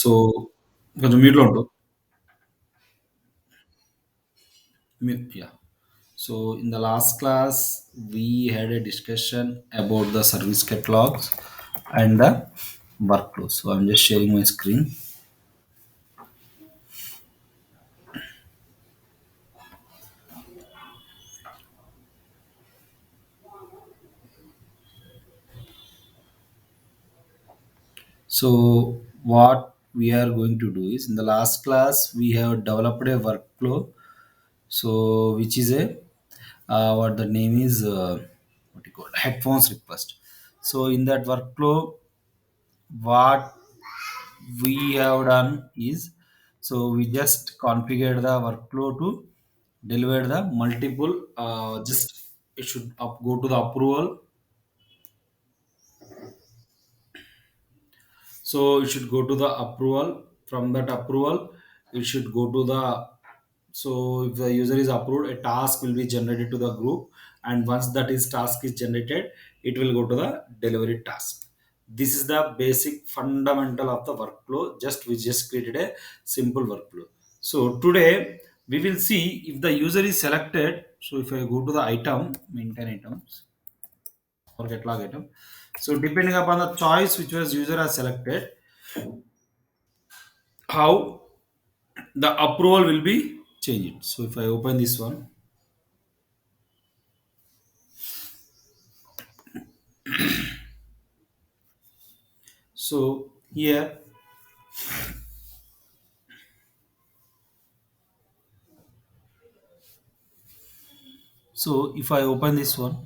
So, కొంచెం మ్యూట్‌లో ఉండు. Yeah. So, in the last class, we had a discussion about the service catalogs and the workflow. So, I'm just sharing my screen. So, what we are going to do is in the last class, we have developed a workflow. So, which is a what the name is what you call headphones request. So, in that workflow, what we have done is so we just configure the workflow to deliver the multiple just it should go to the approval. So it should go to the approval. From that approval, it should go to the so if the user is approved, a task will be generated to the group, and once that is task is generated, it will go to the delivery task. This is the basic fundamental of the workflow. Just we just created a simple workflow. So today we will see if the user is selected. So if I go to the item, maintain items or catalog item. So depending upon the choice which was user has selected, how the approval will be changed. So if I open this one, so here, so if I open this one,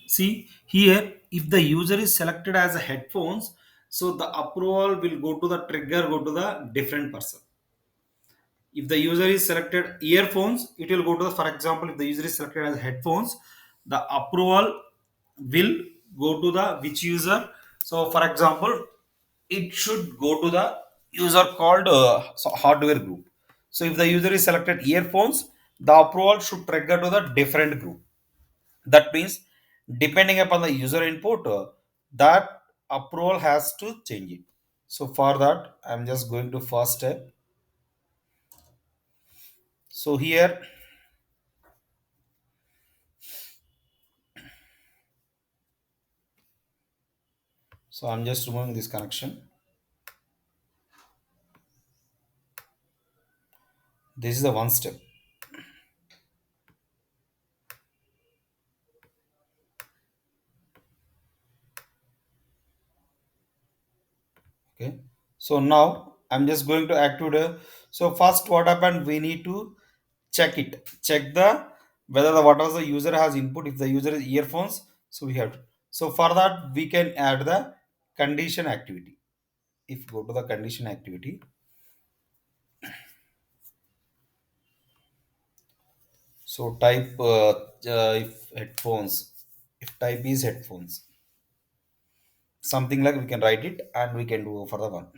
see here if the user is selected as a headphones, so the approval will go to the trigger, go to the different person. If the user is selected earphones, it will go to the, for example, if the user is selected as headphones, the approval will go to the which user. So for example, it should go to the user called hardware group. So if the user is selected earphones, the approval should trigger to the different group. That means depending upon the user input, that approval has to change it. So for that, I'm just going to first step. So here, so I'm just removing this connection. This is the one step. Okay. So now I'm just going to activate. So first, what happened? We need to check it. Check the whether the what was the user has input. If the user is earphones, so we have to. So for that, we can add the condition activity. If go to the condition activity, so type if headphones. If type is headphones, something like we can write it and we can do for the one.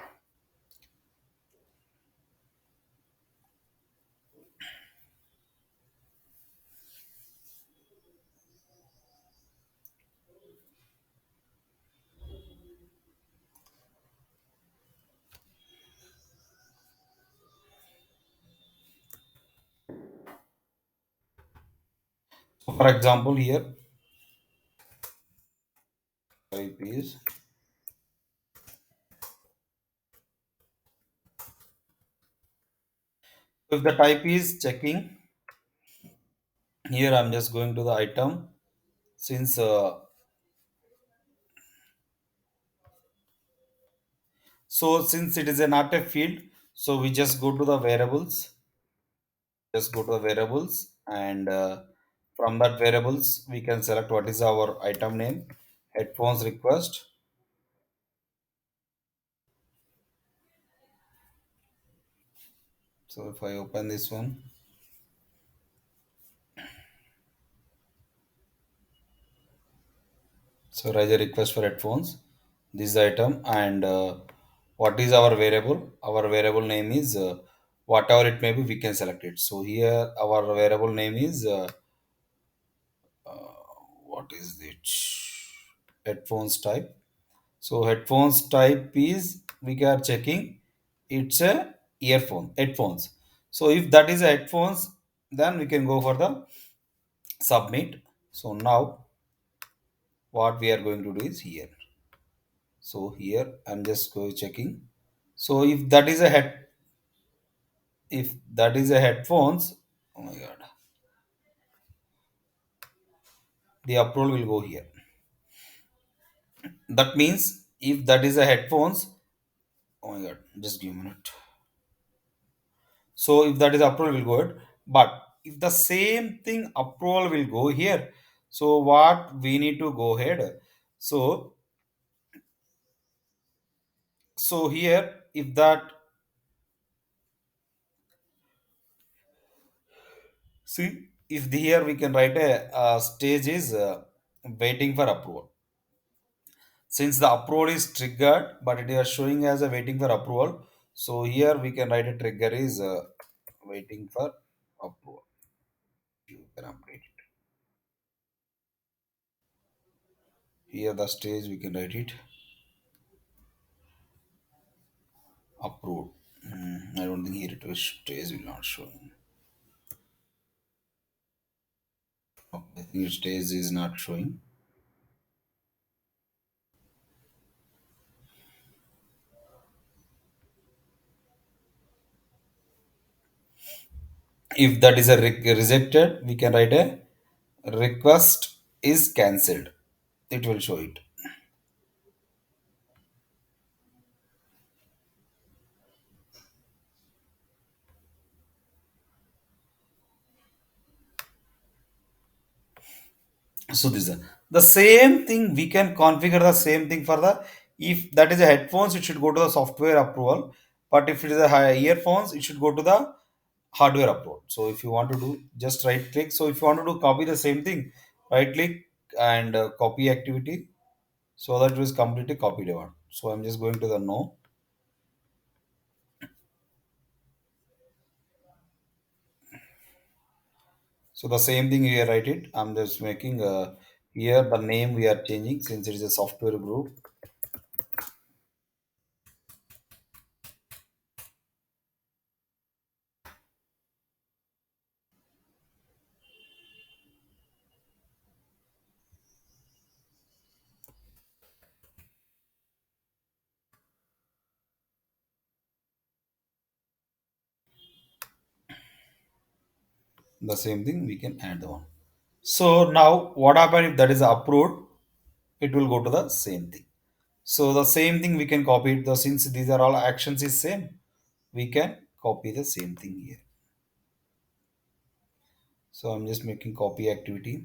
So for example, here type is, if the type is checking, here I'm just going to the item. Since since it is a not a field, so we just go to the variables. Just go to the variables, and from that variables we can select what is our item name, headphones request. So if I open this one, so raise a request for headphones. This is the item, and what is our variable? Our variable name is whatever it may be. We can select it. So here our variable name is what is it? Headphones type. So headphones type is we are checking. It's a earphone, headphones. So if that is a headphones, then we can go for the submit. So now what we are going to do is here. So here I'm just go checking. So if that is a headphones, oh my god, the approval will go here. That means if that is a headphones, oh my god, just give me a minute. So if that is approval will go ahead. But if the same thing approval will go here, so what we need to go ahead. So so here if that see if the, here we can write a stage is waiting for approval. Since the approval is triggered, but it is showing as a waiting for approval. So here we can write a trigger is waiting for approval. You can update it. Here the stage we can write it approved. I don't think here it was stage will not show. Oh, I think stage is not showing. If that is a rejected, we can write a request is cancelled. It will show it. So this is the same thing we can configure the same thing for the if that is a headphones it should go to the software approval, but if it is a earphones it should go to the hardware approval. So if you want to do just right click. So if you want to do copy the same thing, right click and copy activity so that it was completely copied one. So I'm just going to the no. So the same thing here write it. I'm just making here the name we are changing since it is a software group. The same thing we can add the one. So now what happen if that is approved? It will go to the same thing. So the same thing we can copy it. The since these are all actions is same, we can copy the same thing here. So I'm just making copy activity.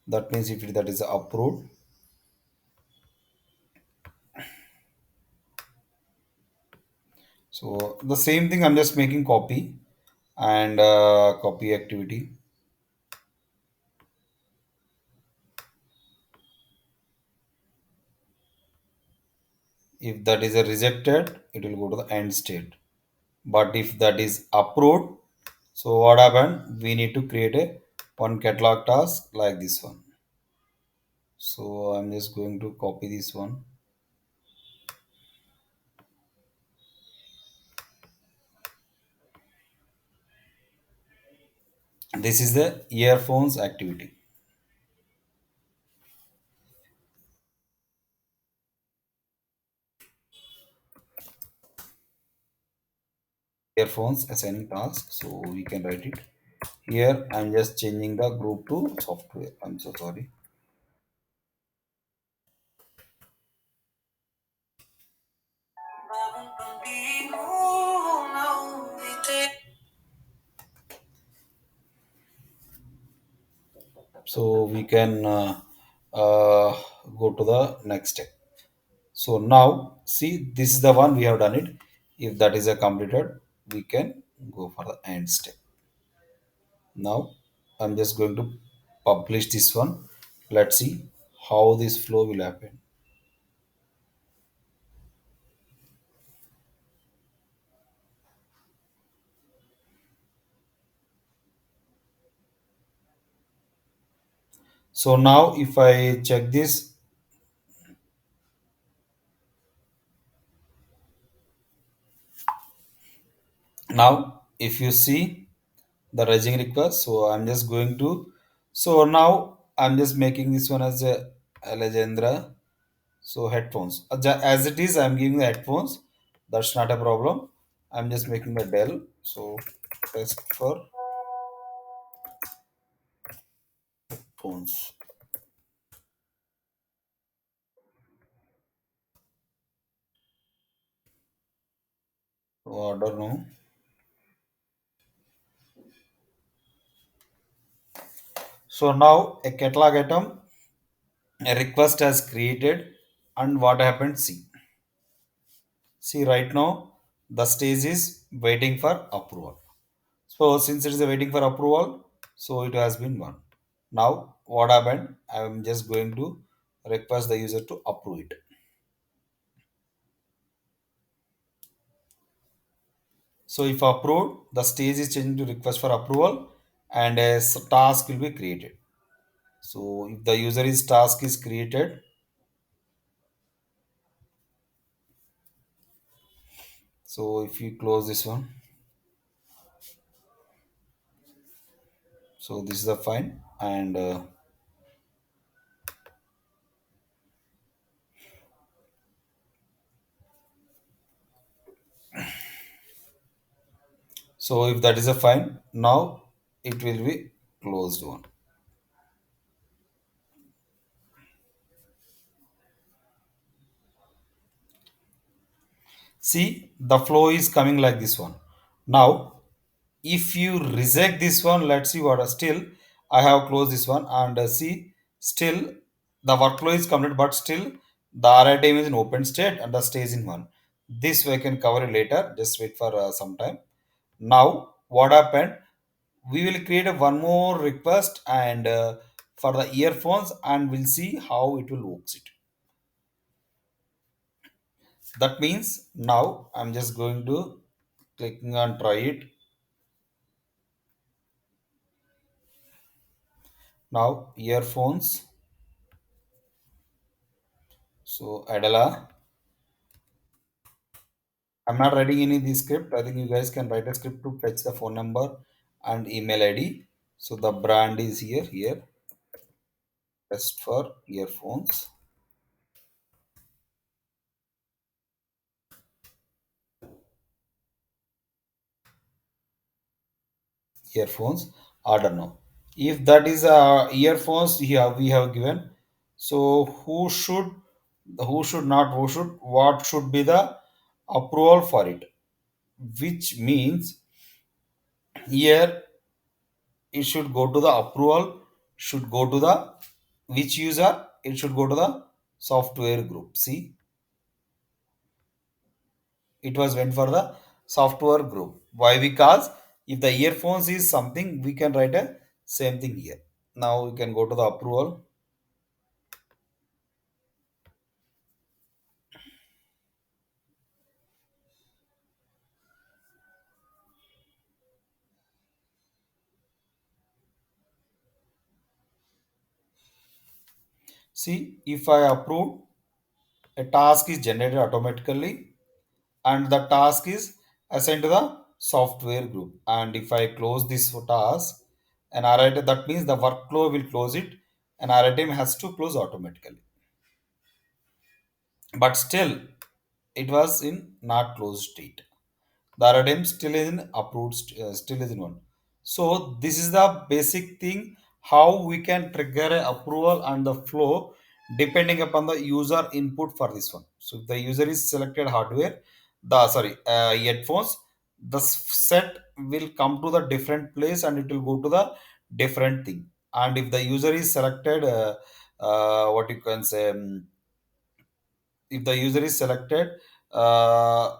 That means if that is approved, so the same thing I'm just making copy and copy activity. If that is a rejected, it will go to the end state. But if that is approved, so what happened? We need to create a one catalog task like this one. So I'm just going to copy this one. This is the earphones activity. Earphones assigning task. So we can write it. Here I'm just changing the group to software. I'm so sorry. So we can uh, go to the next step. So now see this is the one we have done it. If that is a completed, we can go for the end step. Now I'm just going to publish this one. Let's see how this flow will happen. So now if I check this, now if you see the raising request, so I'm just going to, so now I'm just making this one as a Alejandra. So headphones, as it is, I'm giving the headphones. That's not a problem. I'm just making the Dell. So test for phones. Order no. So now a catalog item, a request has created, and what happened? See right now the stage is waiting for approval. So since it is waiting for approval, so it has been one. Now what happened? I am just going to request the user to approve it. So if approved, the stage is changing to request for approval, and a task will be created. So if the user is task is created, so if you close this one, so this is the fine, and so if that is a fine, now it will be closed one. See, the flow is coming like this one. Now, if you reject this one, let's see what still I have closed this one, and see, still the workflow is complete, but still the RITM is in open state and the stage in one. This we can cover it later. Just wait for some time. Now, what happened? We will create a one more request and for the earphones, and we'll see how it will works it. That means now I'm just going to clicking on try it. Now earphones. So Adela, I'm not writing any this script. I think you guys can write a script to fetch the phone number and email ID. So the brand is here, test for earphones, earphones, order now. If that is earphones here we have given, so who should not, who should, what should be the approval for it? Which means here it should go to the approval, should go to the which user, it should go to the software group. See, it was went for the software group. Why? Because if the earphones is something, we can write a same thing here. Now we can go to the approval. See, if I approve, a task is generated automatically, and the task is assigned to the software group. And if I close this task, an RIT, that means the workflow will close it, and RITM has to close automatically. But still, it was in not closed state. The RDM still is in approved, still is in one. So this is the basic thing how we can trigger a approval and the flow depending upon the user input for this one. So if the user is selected hardware, the sorry headphones, the set will come to the different place and it will go to the different thing. And if the user is selected, what you can say, if the user is selected. Uh,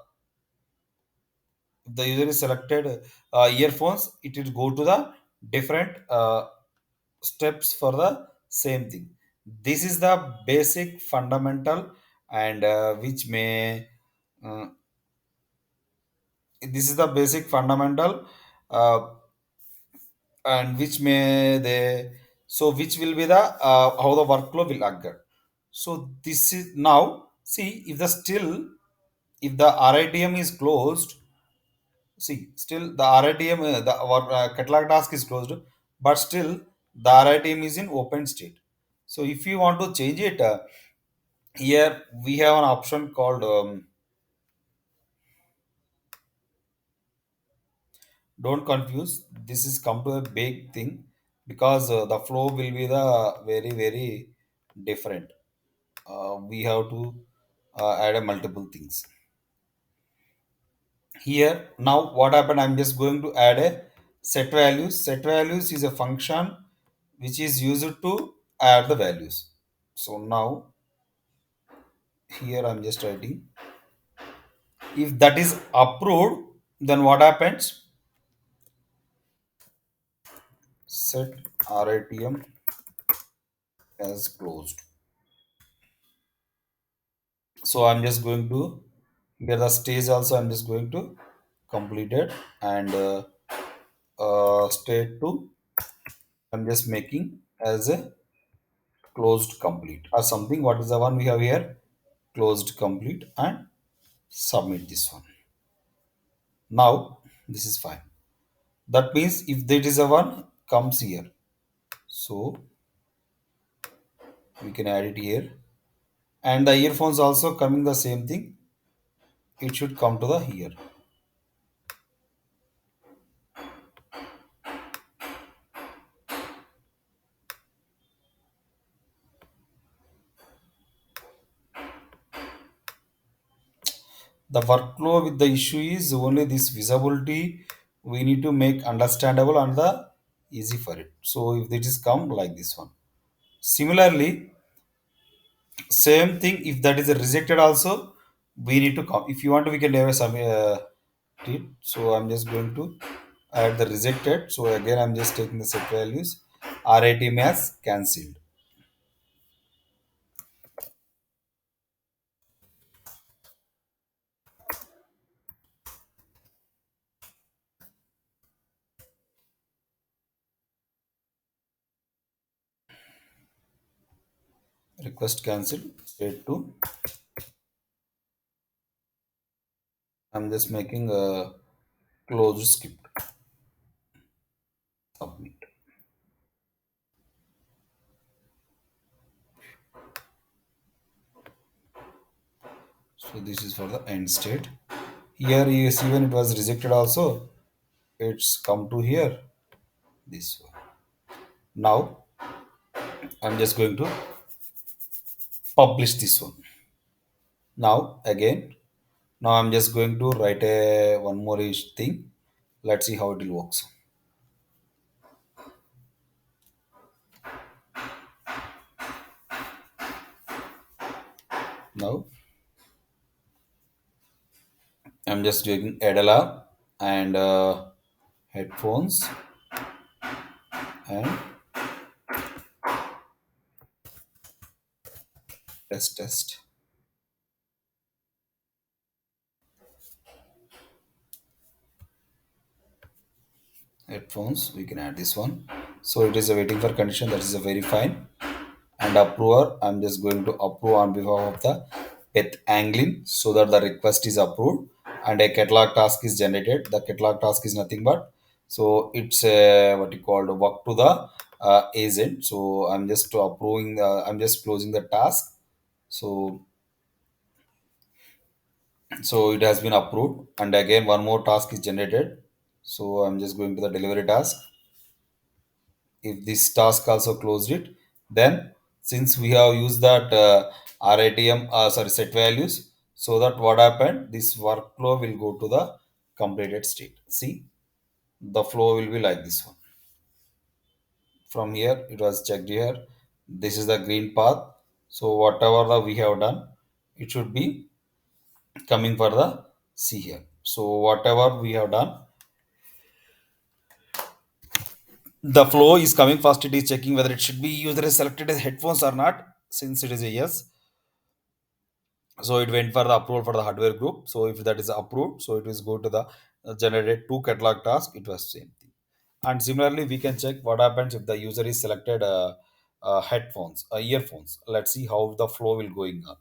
if the user is selected earphones, it will go to the different steps for the same thing. This is the basic fundamental, and which may uh, this is the basic fundamental, uh, and which may they So which will be the how the workflow will occur. So this is now, see, if the still, if the RITM is closed, see, still the RITM, the our catalog task is closed, but still the RITM is in open state. So if you want to change it, here we have an option called don't confuse. This is come to a big thing, because the flow will be the very very different. We have to add a multiple things here. Now what happened, I'm just going to add a set values. Set values is a function which is used to add the values. So now here I'm just writing, if that is approved, then what happens, set RITM as closed. So I'm just going to, here the stage also I'm just going to complete it, and state 2 I'm just making as a closed complete or something. What is the one we have here, closed complete, and submit this one. Now this is fine. That means if there is a one comes here, so we can add it here, and the earphones also coming the same thing, it should come to the here. The workflow with the issue is only this visibility we need to make understandable and the easy for it. So if it is come like this one, similarly same thing, if that is a rejected also, we need to come. If you want to, we can have a some it. So I'm just going to add the rejected. So again I'm just taking the set values, RITM as cancelled. Request cancelled, state 2. I'm just making a closed script, submit. So this is for the end state. Here you see when it was rejected also, it's come to here, this one. Now I'm just going to publish this one. Now again, now I'm just going to write a one more ish thing. Let's see how it will works. Now I'm just doing Adela and headphones and test. Headphones, we can add this one. So it is a waiting for condition, that is a very fine. And approver, I'm just going to approve on behalf of the pet angling so that the request is approved and a catalog task is generated. The catalog task is nothing but, so it's a what you call the work to the agent. So I'm just approving the, I'm just closing the task. So so it has been approved, and again one more task is generated. So I'm just going to the delivery task. If this task also closed it, then since we have used that RITM, sorry, set values, so that what happened, this workflow will go to the completed state. See, the flow will be like this one. From here, it was checked here. This is the green path. So whatever the we have done, it should be coming for the C here. So whatever we have done, the flow is coming first. It is checking whether it should be user is selected as headphones or not. Since it is a yes, so it went for the approval for the hardware group. So if that is approved, so it is go to the generate two catalog task. It was same thing. And similarly we can check what happens if the user is selected headphones, earphones. Let's see how the flow will going on.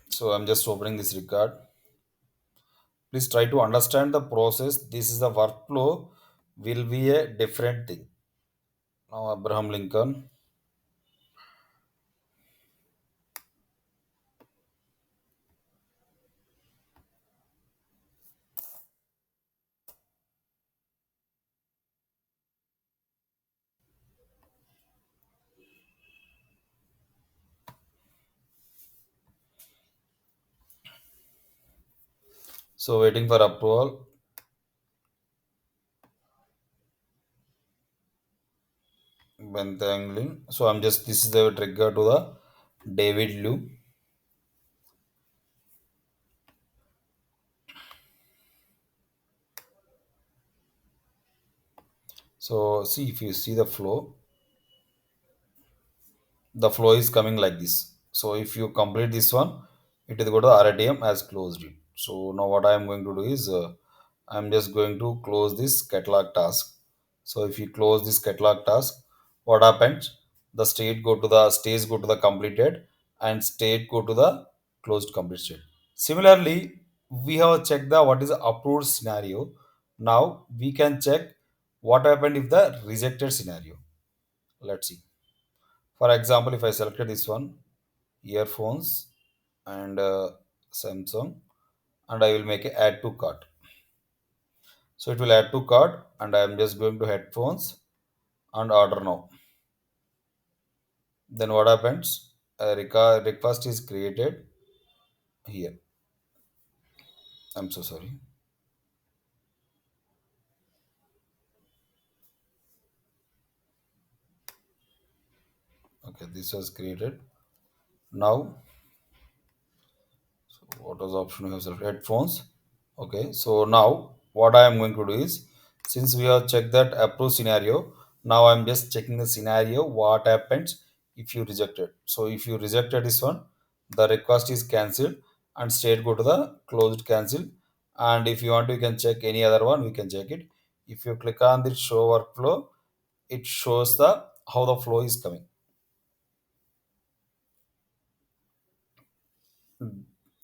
So I'm just opening this record. Please try to understand the process. This is the workflow will be a different thing. Now Abraham Lincoln. So waiting for approval. Bentangling. So I'm just this is the trigger to the David Liu. So see if you see the flow is coming like this. So if you complete this one, it will go to RTM as closed it. So now what I am going to do is I'm just going to close this catalog task. So if you close this catalog task, what happens? The stage go to the completed and state go to the closed complete state. Similarly, we have checked the what is the approved scenario. Now we can check what happened if the rejected scenario. Let's see. For example, if I selected this one, earphones and Samsung, and I will make a add to cart. So it will add to cart, and I am just going to headphones and order now. Then what happens? A request is created here. I'm so sorry. Okay, this was created. Now, so what was the option we have selected? Headphones. Okay, so now what I am going to do is, since we have checked that approve scenario, now I'm just checking the scenario. What happens if you rejected? So if you rejected this one, the request is cancelled and straight go to the closed cancel. And if you want to, you can check any other one. We can check it. If you click on the show workflow, it shows the how the flow is coming.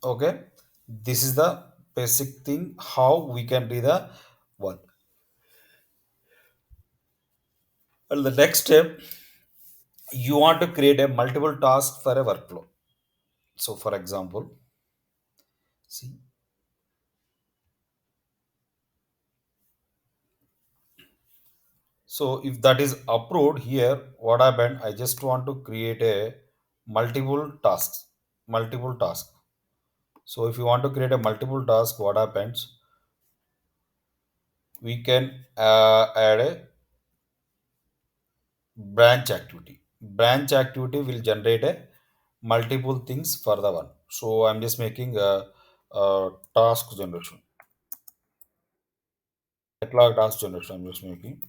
Okay, this is the basic thing how we can do the one. And the next step, you want to create a multiple task for a workflow. So for example, see, so if that is approved here, what happened? I just want to create a multiple tasks. So if you want to create a multiple task, what happens? We can add a branch activity will generate a multiple things for the one. So I'm just making a task generation, catalog task generation. I'm just making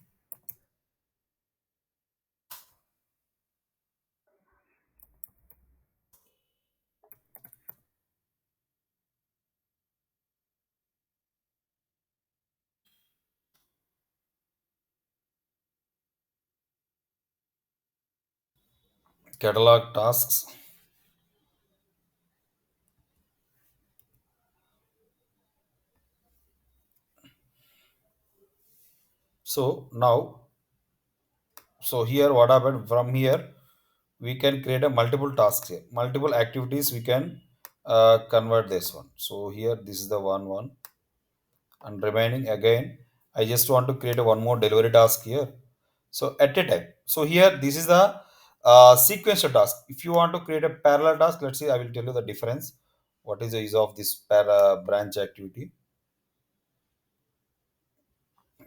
catalog tasks. So now, so here what happened? From here we can create a multiple tasks here, multiple activities. We can convert this one. So here this is the one, and remaining again, I just want to create a one more delivery task here. So at a time. So here this is the sequential task. If you want to create a parallel task, let's see. I will tell you the difference. What is the use of this branch activity,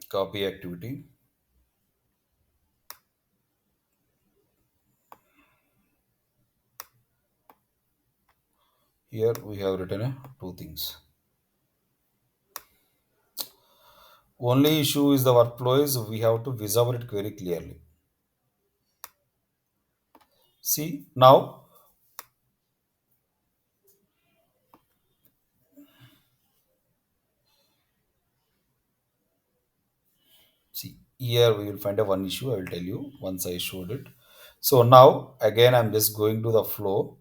copy activity? Here we have written two things. Only issue is the workflow is we have to visible it very clearly. See now, Here we will find a one issue. I will tell you once I showed it. So now again I'm just going to the flow.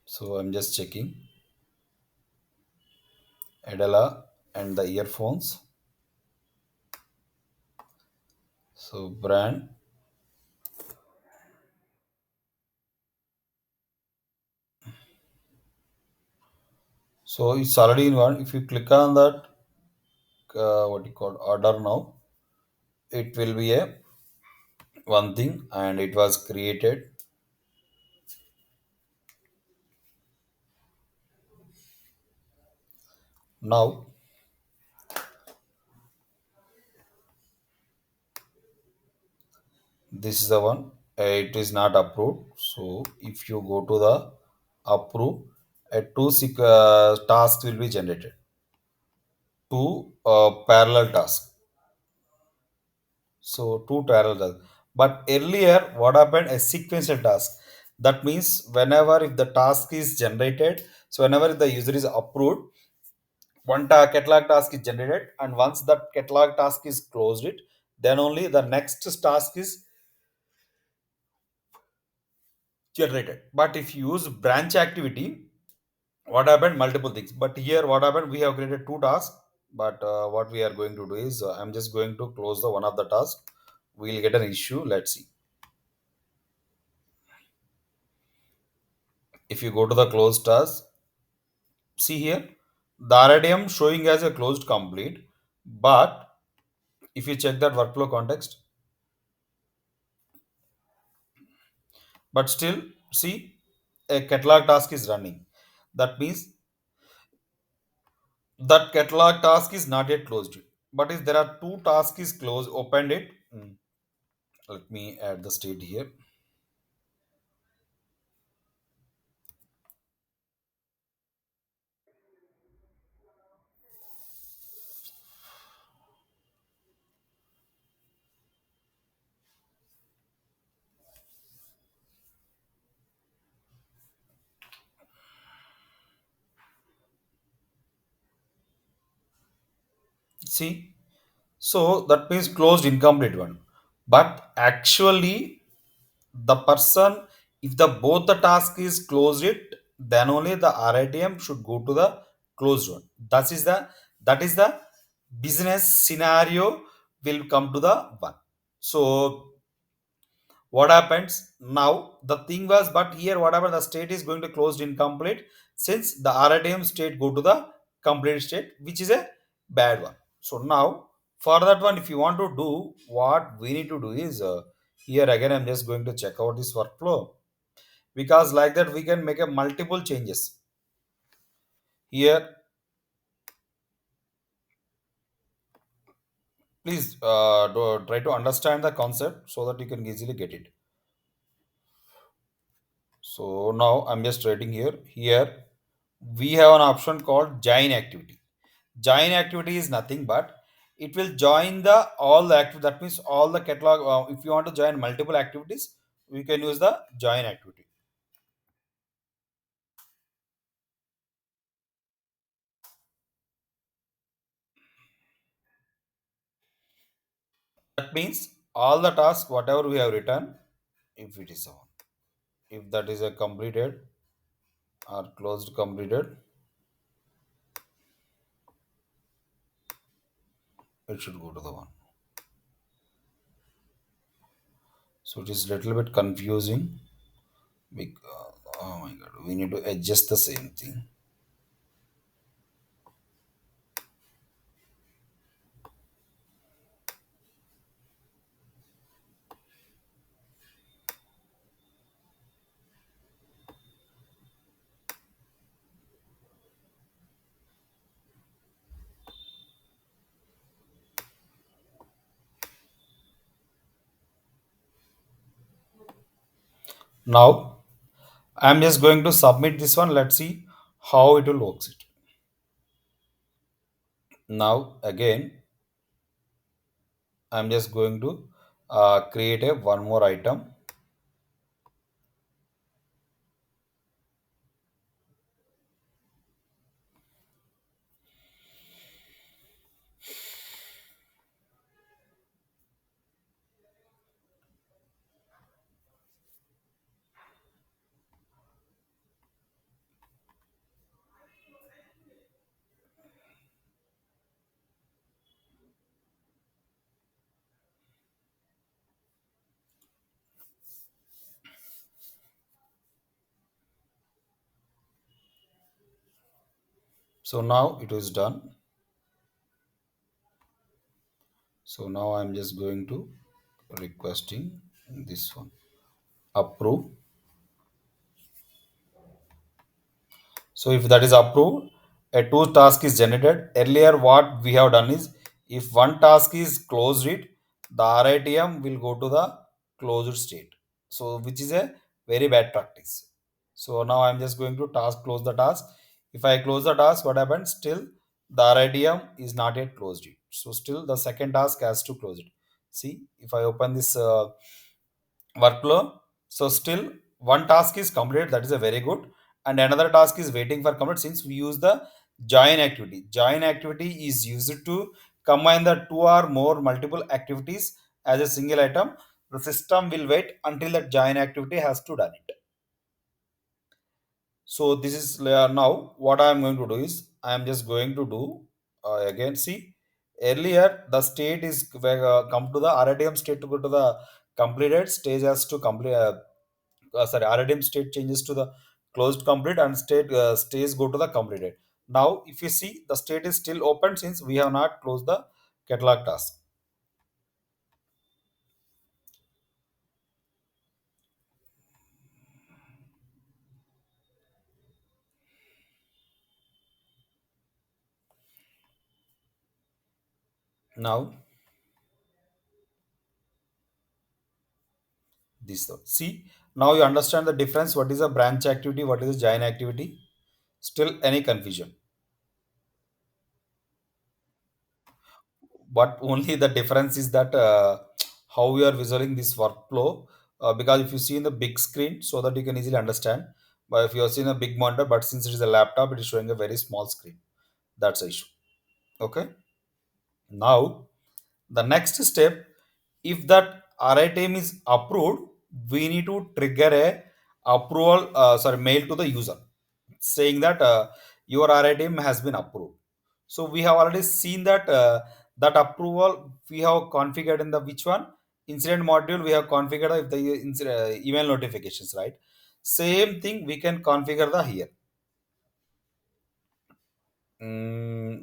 So I'm just checking Adela and the earphones. So brand. So it's already in one. If you click on that, what you call order now, it will be a one thing, and it was created. Now this is the one. It is not approved. So if you go to the approve, a tasks will be generated. Two parallel tasks. So two parallel tasks. But earlier, what happened? A sequential task. That means whenever if the task is generated, so whenever the user is approved, catalog task is generated, and once that catalog task is closed, it then only the next task is generated. But if you use branch activity, what happened? Multiple things. But here, what happened? We have created two tasks. But what we are going to do is, I'm just going to close the one of the task. We'll get an issue. Let's see. If you go to the closed task, see here, the RDM showing as a closed complete. But if you check that workflow context, but still see a catalog task is running. That means that catalog task is not yet closed. But if there are two tasks is closed, opened it. Let me add the state here. See, so that means closed incomplete one. But actually, the person, if the both the task is closed it, then only the RITM should go to the closed one. That is the business scenario will come to the one. So what happens now, the thing was, but here whatever the state is going to closed incomplete, since the RTM state go to the complete state, which is a bad one. So now for that one, if you want to do, what we need to do is, here again I'm just going to check out this workflow, because like that we can make a multiple changes here. Please try to understand the concept so that you can easily get it. So now I'm just writing here. Here we have an option called join activity. Join activity is nothing but it will join the all the active. That means all the catalog. If you want to join multiple activities, we can use the join activity. That means all the tasks whatever we have written, if it is on, if that is a completed or closed completed, it should go to the one. So it is little bit confusing. Oh my god, we need to adjust the same thing. Now I'm just going to submit this one. Let's see how it will works it. Now again, I'm just going to create a one more item. So now it is done. So now I'm just going to requesting this one approve. So if that is approved, a two task is generated. Earlier, what we have done is if one task is closed it, the RITM will go to the closed state. So which is a very bad practice. So now I'm just going to task close the task. If I close the task, what happens? Still the RITM is not yet closed it. So still the second task has to close it. See, if I open this workflow, so still one task is completed, that is a very good, and another task is waiting for complete. Since we use the join activity is used to combine the two or more multiple activities as a single item. The system will wait until that join activity has to done it. So this is now what I am going to do is I am just going to do again. See, earlier the state is come to the RTM state to go to the completed stage has to complete sorry, RDM state changes to the closed complete and state stays go to the completed. Now, if you see, the state is still open since we have not closed the catalog task. Now, this though. See, now you understand the difference. What is a branch activity? What is a join activity? Still any confusion? But only the difference is that how we are visualizing this workflow. Because if you see in the big screen, so that you can easily understand. But if you are seeing a big monitor, but since it is a laptop, it is showing a very small screen. That's the issue. Okay. Now, the next step, if that RITM is approved, we need to trigger a approval, sorry, mail to the user saying that your RITM has been approved. So we have already seen that that approval we have configured in the which one incident module we have configured if the email notifications, right? Same thing we can configure the here.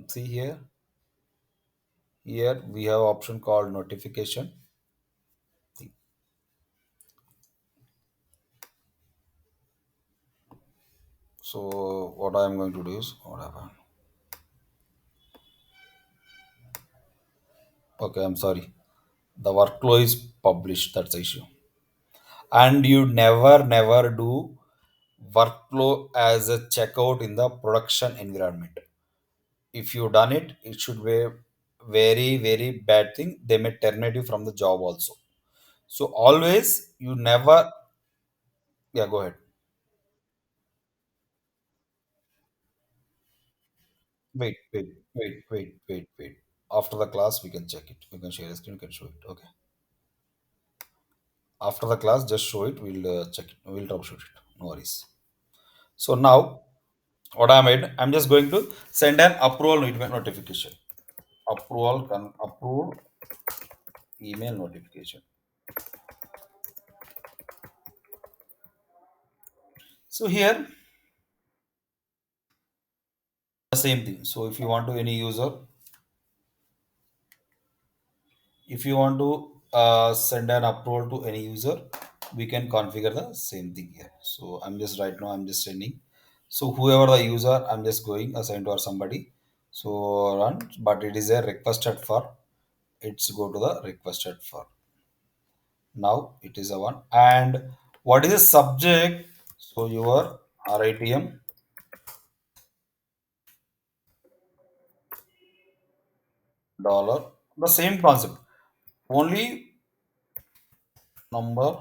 See here. Here we have option called notification. So what I am going to do is what happened? Okay, I'm sorry. The workflow is published. That's the issue. And you never do workflow as a checkout in the production environment. If you done it, it should be a very bad thing. They may terminate you from the job also. So always you never. Yeah, go ahead. Wait. After the class, we can check it. We can share a screen. We can show it. Okay. After the class, just show it. We'll check it. We'll troubleshoot it. No worries. So now, what I made, I'm just going to send an approval notification. Approved email notification. So here, the same thing. So if you want to any user, if you want to send an approval to any user, we can configure the same thing here. So I'm just right now I'm just sending. So whoever the user, I'm just going assign to or somebody. So run, but it is a requested for. It's go to the requested for. Now it is a one. And what is the subject? So your RITM dollar. The same concept. Only number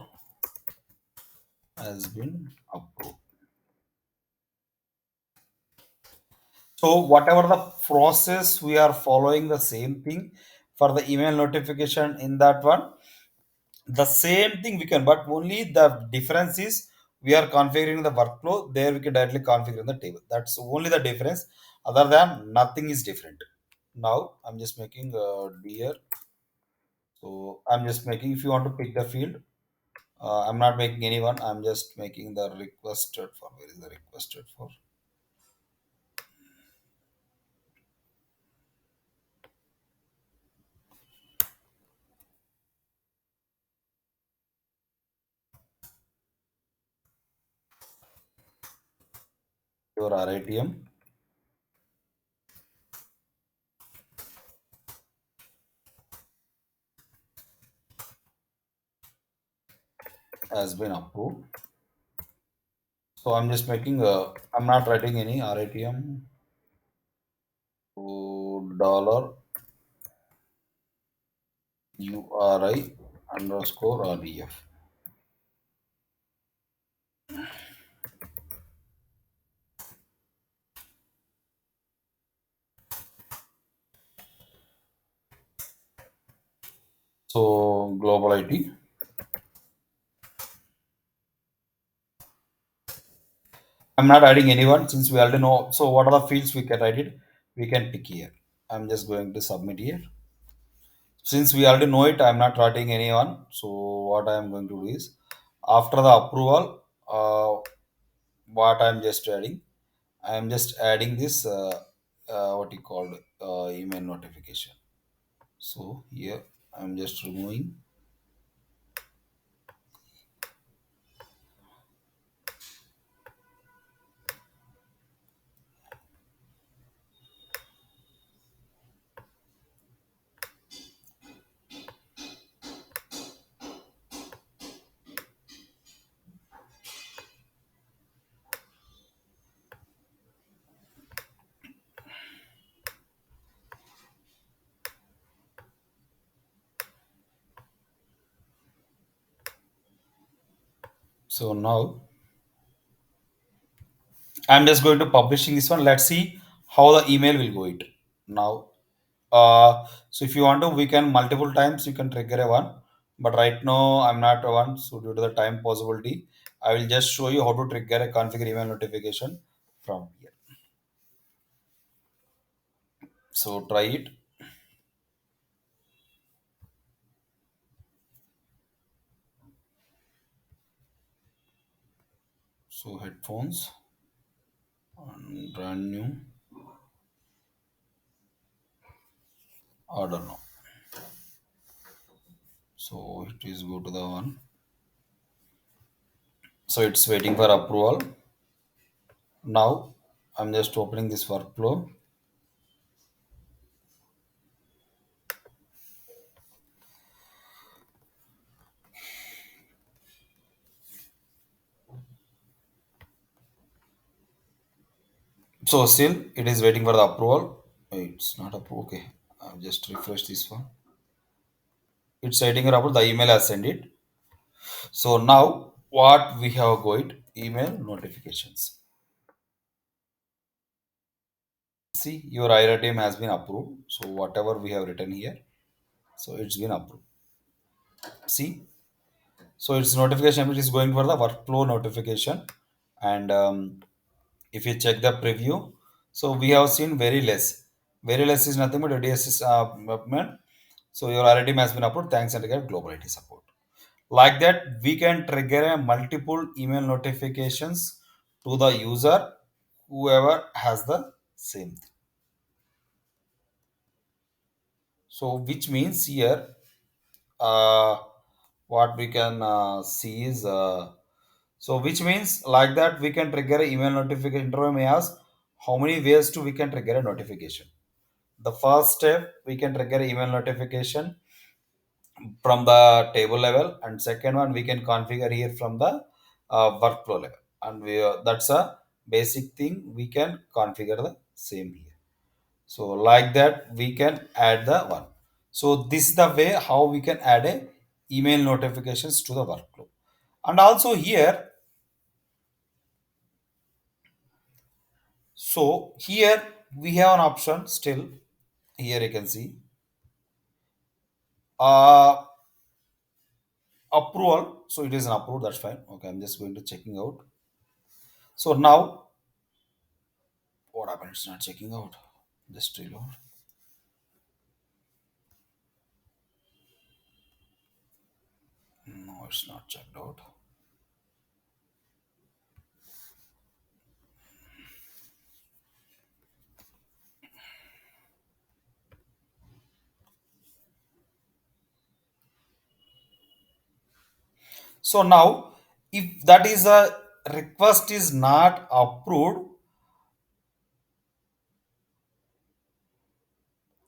has been approved. So whatever the process we are following the same thing for the email notification in that one, the same thing we can, but only the difference is we are configuring the workflow. There we can directly configure in the table. That's only the difference. Other than nothing is different. Now I'm just making dear. So I'm just making. If you want to pick the field, I'm not making anyone. I'm just making the requested for. Where is the requested for? Your RITM has been approved. So I'm just making I'm not writing any RITM to dollar URI underscore RDF. So global IT. I'm not adding anyone since we already know. So what are the fields we can write it? We can pick here. I'm just going to submit here. Since we already know it, I'm not writing anyone. So what I'm going to do is after the approval, what I'm just adding, I'm just adding this what you called email notification. So here I'm just removing. So now I'm just going to publishing this one. Let's see how the email will go it now. So if you want to, we can multiple times you can trigger a one, but right now I'm not a one. So due to the time possibility, I will just show you how to trigger a configure email notification from here. So try it. So headphones and brand new order now. So it is go to the one. So it's waiting for approval. Now I'm just opening this workflow. So still it is waiting for the approval. It's not approved. Okay, I've just refreshed this one. It's waiting for approval. The email has sent it. So now what we have got email notifications. See your IRA team has been approved. So whatever we have written here, so it's been approved. See, so its notification it is going for the workflow notification, and if you check the preview, so we have seen very less. Very less is nothing but DSS movement. So your IRA team has been approved. Thanks and get global IT support. Like that, we can trigger a multiple email notifications to the user, whoever has the same thing. So, which means here, uh, what we can see is, so which means like that we can trigger a email notification. Interview may ask how many ways to we can trigger a notification. The first step we can trigger a email notification from the table level, and second one we can configure here from the workflow level, and that's a basic thing we can configure the same here. So like that we can add the one. So this is the way how we can add a email notifications to the workflow. And also here, so here we have an option still. Here you can see uh approval. So it is an approved, that's fine. Okay, I'm just going to checking out. So now what happened? It's not checking out. Just reload. No, it's not checked out. So now, if that is a request is not approved,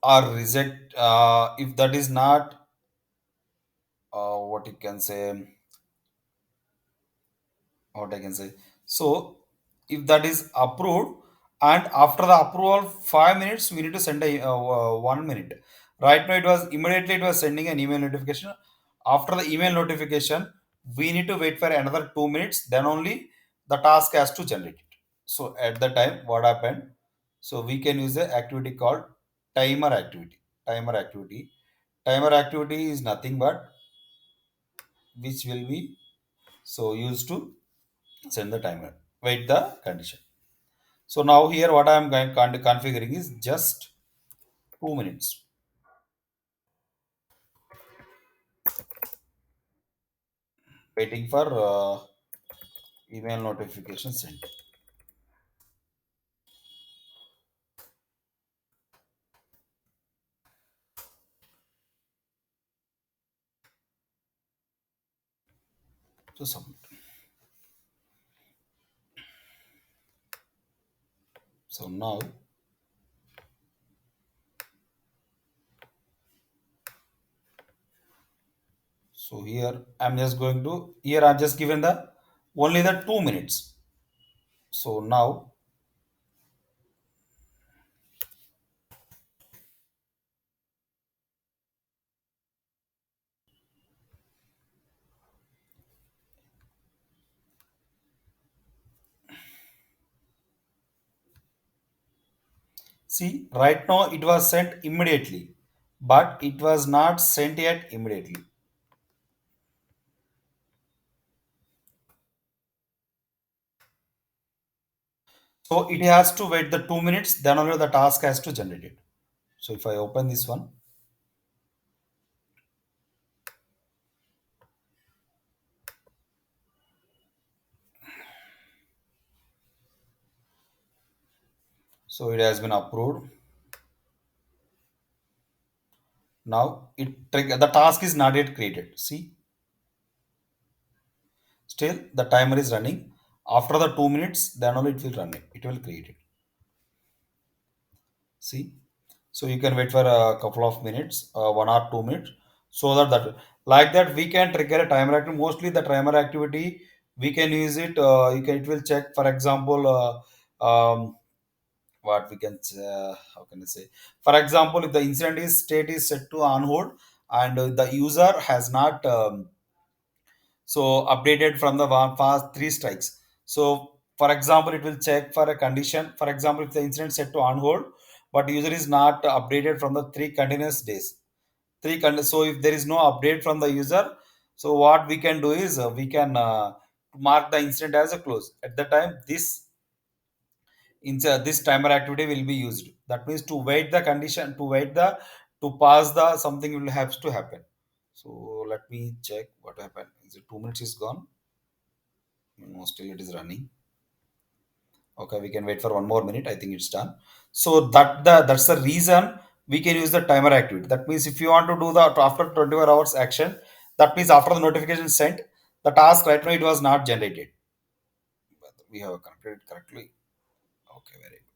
or reject if that is not what you can say, what I can say. So if that is approved, and after the approval, 5 minutes we need to send a 1 minute. Right now it was immediately it was sending an email notification. After the email notification, we need to wait for another 2 minutes. Then only the task has to generate it. So at the time, what happened? So we can use the activity called timer activity. Timer activity. Timer activity is nothing but which will be so used to send the timer. Wait the condition. So now here what I am configuring is just 2 minutes. Waiting for email notification sent to submit. So now, so here I'm just going to here I'm just given the only the 2 minutes. So now see right now it was sent immediately, but it was not sent yet immediately. So it has to wait the 2 minutes, then only the task has to generate it. So if I open this one, so it has been approved. Now the task is not yet created. See, still the timer is running. After the 2 minutes, then only it will run it. It will create it. See, so you can wait for a couple of minutes, 1 or 2 minutes, so that like that we can trigger a timer activity. Mostly the timer activity we can use it. You can it will check, for example, what we can how can I say? For example, if the incident is state is set to on hold and the user has not so updated from the past three strikes. So for example, it will check for a condition. For example, if the incident set to on hold, but user is not updated from the three continuous days. So if there is no update from the user, so what we can do is we can mark the incident as a close. At the time, this timer activity will be used. That means to wait the condition, to wait the to pass the something will have to happen. So let me check what happened. Is it 2 minutes is gone? No, still it is running. Okay, we can wait for 1 more minute. I think it's done. So that's the reason we can use the timer activity. That means if you want to do the after 24 hours action, that means after the notification sent, the task right now it was not generated. But we have connected it correctly. Okay, very good.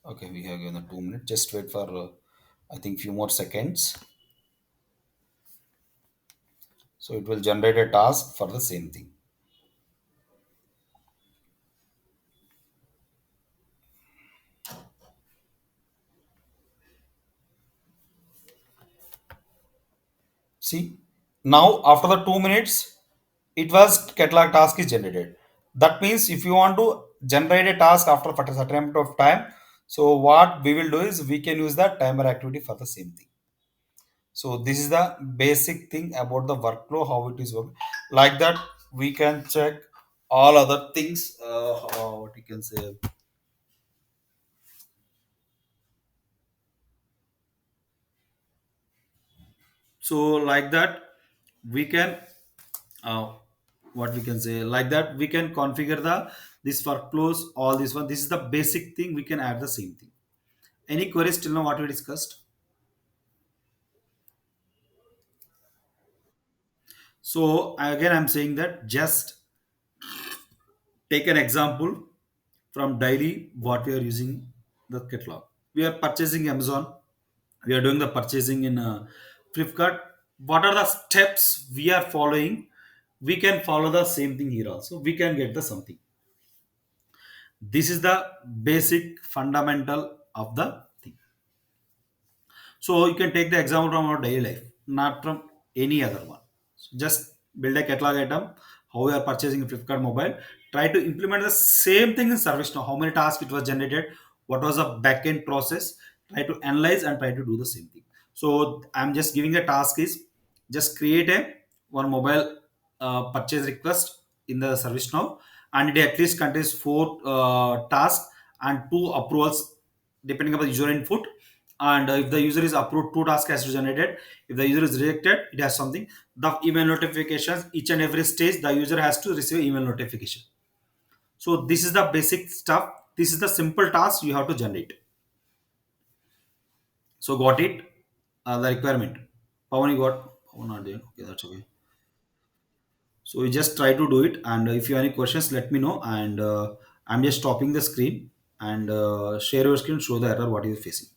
Okay, we have given the 2 minutes. Just wait for I think few more seconds. So it will generate a task for the same thing. See, now after the 2 minutes, it was catalog task is generated. That means if you want to generate a task after a certain amount of time, so what we will do is we can use the timer activity for the same thing. So this is the basic thing about the workflow, how it is working. Like that, we can check all other things. What you can say. So like that, we can uh, what we can say like that we can configure the this workflows all this one. This is the basic thing we can add the same thing. Any queries till now what we discussed? So again, I'm saying that just take an example from daily what we are using the catalog. We are purchasing Amazon. We are doing the purchasing in Flipkart. What are the steps we are following? We can follow the same thing here also. We can get the something. This is the basic fundamental of the thing. So you can take the example from our daily life, not from any other one. So just build a catalog item, how we are purchasing a Flipkart mobile. Try to implement the same thing in ServiceNow. How many tasks it was generated, what was the backend process. Try to analyze and try to do the same thing. So I'm just giving a task is just create a one mobile purchase request in the ServiceNow, and it at least contains four tasks and two approvals depending upon the user input. And if the user is approved, two tasks has to generated. If the user is rejected, it has something. The email notifications, each and every stage the user has to receive email notification. So this is the basic stuff. This is the simple task you have to generate. So got it. The requirement, Pawan, you got? Pawan not there, okay, that's okay. So you just try to do it, and if you have any questions let me know. And I'm just stopping the screen, and share your screen, show the error what you're facing.